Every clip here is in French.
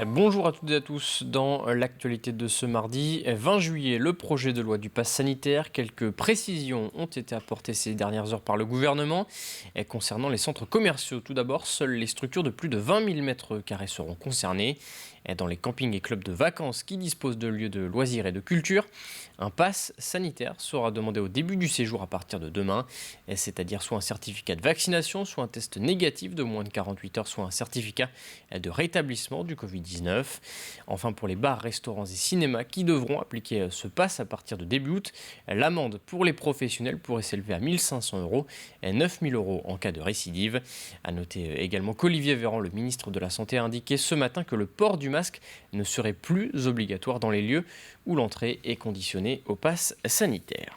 Bonjour à toutes et à tous. Dans l'actualité de ce mardi 20 juillet, le projet de loi du pass sanitaire. Quelques précisions ont été apportées ces dernières heures par le gouvernement. Concernant les centres commerciaux, tout d'abord, seules les structures de plus de 20 000 m² seront concernées. Dans les campings et clubs de vacances qui disposent de lieux de loisirs et de culture, un pass sanitaire sera demandé au début du séjour à partir de demain, c'est-à-dire soit un certificat de vaccination, soit un test négatif de moins de 48 heures, soit un certificat de rétablissement du Covid-19. Enfin, pour les bars, restaurants et cinémas qui devront appliquer ce pass à partir de début août, l'amende pour les professionnels pourrait s'élever à 1 500 € et 9 000 € en cas de récidive. À noter également qu'Olivier Véran, le ministre de la Santé, a indiqué ce matin que le port du masque ne serait plus obligatoire dans les lieux où l'entrée est conditionnée au pass sanitaire.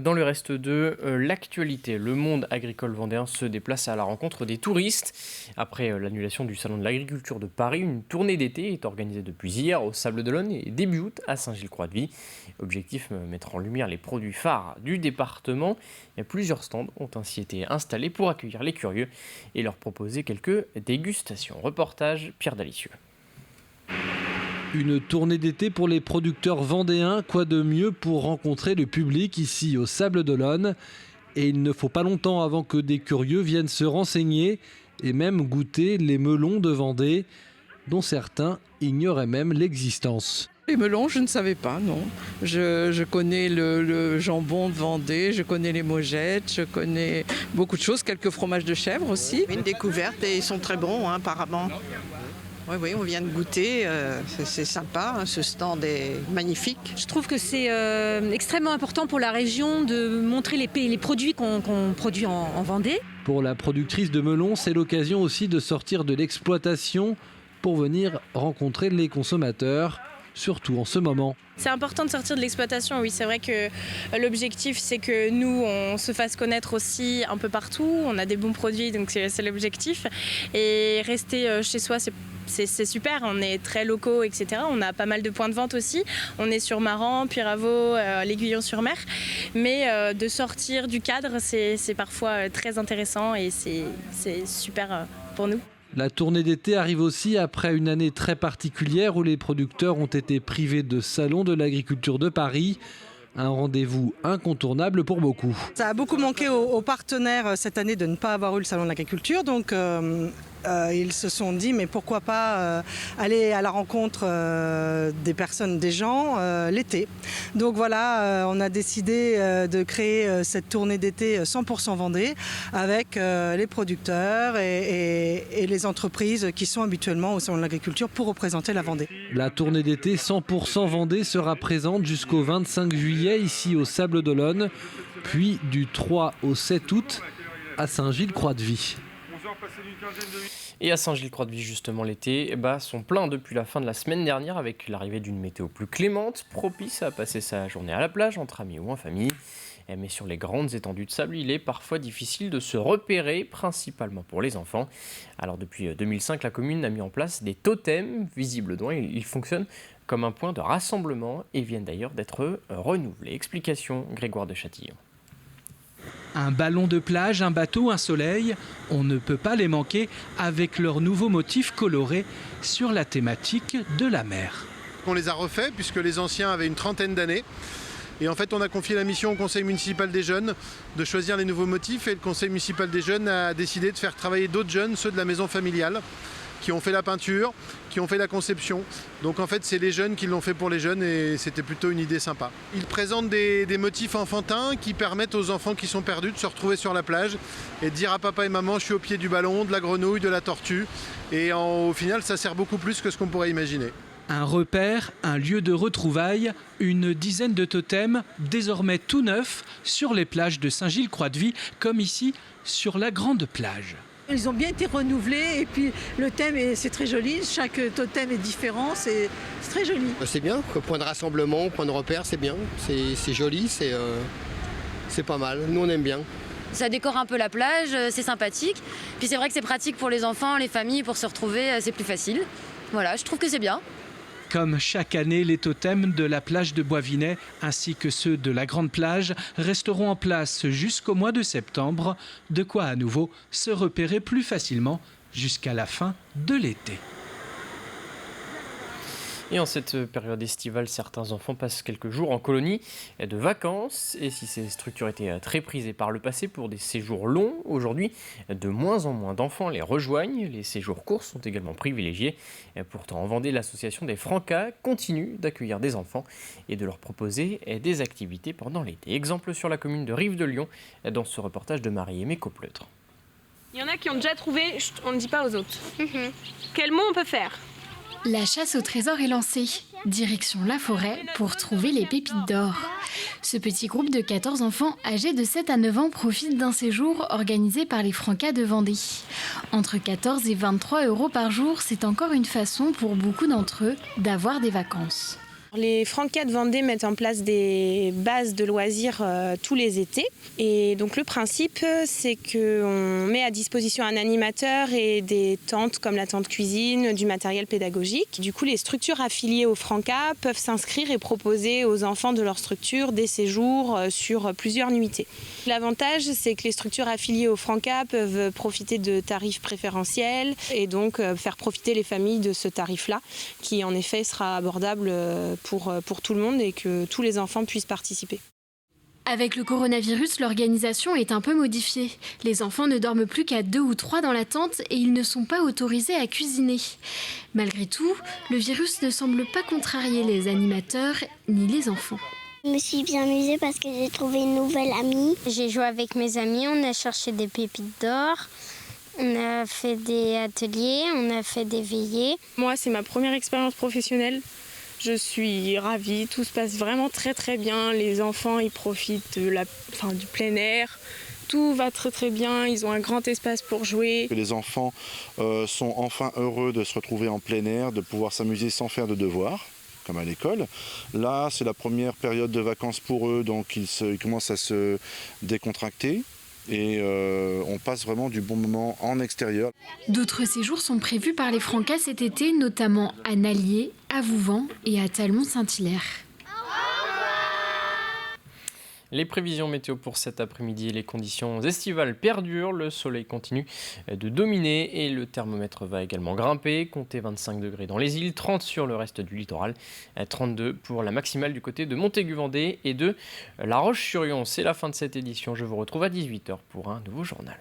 Dans le reste de l'actualité, le monde agricole vendéen se déplace à la rencontre des touristes. Après l'annulation du Salon de l'Agriculture de Paris, une tournée d'été est organisée depuis hier au Sables d'Olonne et début août à Saint-Gilles-Croix-de-Vie. Objectif, mettre en lumière les produits phares du département. Plusieurs stands ont ainsi été installés pour accueillir les curieux et leur proposer quelques dégustations. Reportage Pierre Dalicieux. Une tournée d'été pour les producteurs vendéens, quoi de mieux pour rencontrer le public ici au Sables d'Olonne. Et il ne faut pas longtemps avant que des curieux viennent se renseigner et même goûter les melons de Vendée, dont certains ignoraient même l'existence. Les melons, je ne savais pas, non. Je connais le jambon de Vendée, je connais les mogettes, je connais beaucoup de choses, quelques fromages de chèvre aussi. Une découverte et ils sont très bons apparemment. Oui, on vient de goûter, c'est sympa, ce stand est magnifique. Je trouve que c'est extrêmement important pour la région de montrer les produits qu'on produit en Vendée. Pour la productrice de melons, c'est l'occasion aussi de sortir de l'exploitation pour venir rencontrer les consommateurs, surtout en ce moment. C'est important de sortir de l'exploitation, oui. C'est vrai que l'objectif, c'est que nous, on se fasse connaître aussi un peu partout. On a des bons produits, donc c'est l'objectif. Et rester chez soi, c'est super. On est très locaux, etc. On a pas mal de points de vente aussi. On est sur Maran, Puyraveau, l'Aiguillon-sur-Mer. Mais de sortir du cadre, c'est parfois très intéressant et c'est super pour nous. La tournée d'été arrive aussi après une année très particulière où les producteurs ont été privés de Salon de l'Agriculture de Paris. Un rendez-vous incontournable pour beaucoup. Ça a beaucoup manqué aux partenaires cette année de ne pas avoir eu le Salon de l'Agriculture. Donc ils se sont dit mais pourquoi pas aller à la rencontre des personnes, des gens l'été. Donc voilà, on a décidé de créer cette tournée d'été 100% Vendée avec les producteurs et les entreprises qui sont habituellement au Salon de l'Agriculture pour représenter la Vendée. La tournée d'été 100% Vendée sera présente jusqu'au 25 juillet ici au Sables d'Olonne, puis du 3 au 7 août à Saint-Gilles-Croix-de-Vie. Et à Saint-Gilles-Croix-de-Vie, justement, l'été sont pleins depuis la fin de la semaine dernière avec l'arrivée d'une météo plus clémente, propice à passer sa journée à la plage, entre amis ou en famille. Mais sur les grandes étendues de sable, il est parfois difficile de se repérer, principalement pour les enfants. Alors depuis 2005, la commune a mis en place des totems visibles loin. Ils fonctionnent comme un point de rassemblement et viennent d'ailleurs d'être renouvelés. Explication Grégoire de Châtillon. Un ballon de plage, un bateau, un soleil, on ne peut pas les manquer avec leurs nouveaux motifs colorés sur la thématique de la mer. On les a refaits puisque les anciens avaient une trentaine d'années. Et en fait, on a confié la mission au Conseil municipal des jeunes de choisir les nouveaux motifs. Et le Conseil municipal des jeunes a décidé de faire travailler d'autres jeunes, ceux de la maison familiale, qui ont fait la peinture, qui ont fait la conception. Donc en fait, c'est les jeunes qui l'ont fait pour les jeunes et c'était plutôt une idée sympa. Ils présentent des motifs enfantins qui permettent aux enfants qui sont perdus de se retrouver sur la plage et de dire à papa et maman, je suis au pied du ballon, de la grenouille, de la tortue. Et au final, ça sert beaucoup plus que ce qu'on pourrait imaginer. Un repère, un lieu de retrouvailles, une dizaine de totems, désormais tout neufs, sur les plages de Saint-Gilles-Croix-de-Vie, comme ici, sur la grande plage. Ils ont bien été renouvelés et puis le thème, c'est très joli, chaque totem est différent, c'est très joli. C'est bien, point de rassemblement, point de repère, c'est bien, c'est joli, c'est pas mal, nous on aime bien. Ça décore un peu la plage, c'est sympathique, puis c'est vrai que c'est pratique pour les enfants, les familles, pour se retrouver, c'est plus facile. Voilà, je trouve que c'est bien. Comme chaque année, les totems de la plage de Boisvinay ainsi que ceux de la grande plage resteront en place jusqu'au mois de septembre, de quoi à nouveau se repérer plus facilement jusqu'à la fin de l'été. Et en cette période estivale, certains enfants passent quelques jours en colonie de vacances. Et si ces structures étaient très prisées par le passé pour des séjours longs, aujourd'hui, de moins en moins d'enfants les rejoignent. Les séjours courts sont également privilégiés. Et pourtant, en Vendée, l'association des Francas continue d'accueillir des enfants et de leur proposer des activités pendant l'été. Exemple sur la commune de Rive-de-Lyon, dans ce reportage de Marie-Aimée Copleutre. Il y en a qui ont déjà trouvé, on ne dit pas aux autres. Quel mot on peut faire ? La chasse au trésor est lancée. Direction la forêt pour trouver les pépites d'or. Ce petit groupe de 14 enfants âgés de 7 à 9 ans profite d'un séjour organisé par les Francas de Vendée. Entre 14 et 23 € par jour, c'est encore une façon pour beaucoup d'entre eux d'avoir des vacances. Les Francas de Vendée mettent en place des bases de loisirs tous les étés. Et donc le principe, c'est qu'on met à disposition un animateur et des tentes comme la tente cuisine, du matériel pédagogique. Du coup, les structures affiliées aux Francas peuvent s'inscrire et proposer aux enfants de leur structure des séjours sur plusieurs nuitées. L'avantage, c'est que les structures affiliées aux Francas peuvent profiter de tarifs préférentiels et donc faire profiter les familles de ce tarif-là, qui en effet sera abordable pour tout le monde et que tous les enfants puissent participer. Avec le coronavirus, l'organisation est un peu modifiée. Les enfants ne dorment plus qu'à 2 ou 3 dans la tente et ils ne sont pas autorisés à cuisiner. Malgré tout, le virus ne semble pas contrarier les animateurs ni les enfants. Je me suis bien amusée parce que j'ai trouvé une nouvelle amie. J'ai joué avec mes amis, on a cherché des pépites d'or. On a fait des ateliers, on a fait des veillées. Moi, c'est ma première expérience professionnelle. Je suis ravie, tout se passe vraiment très très bien. Les enfants, ils profitent du plein air. Tout va très très bien, ils ont un grand espace pour jouer. Les enfants sont enfin heureux de se retrouver en plein air, de pouvoir s'amuser sans faire de devoirs, comme à l'école. Là, c'est la première période de vacances pour eux, donc ils commencent à se décontracter. Et on passe vraiment du bon moment en extérieur. D'autres séjours sont prévus par les Francas cet été, notamment à Nallier, à Vouvant et à Talmont-Saint-Hilaire. Les prévisions météo pour cet après-midi, les conditions estivales perdurent, le soleil continue de dominer et le thermomètre va également grimper, comptez 25 degrés dans les îles, 30 sur le reste du littoral, 32 pour la maximale du côté de Montaigu-Vendée et de La Roche-sur-Yon. C'est la fin de cette édition, je vous retrouve à 18h pour un nouveau journal.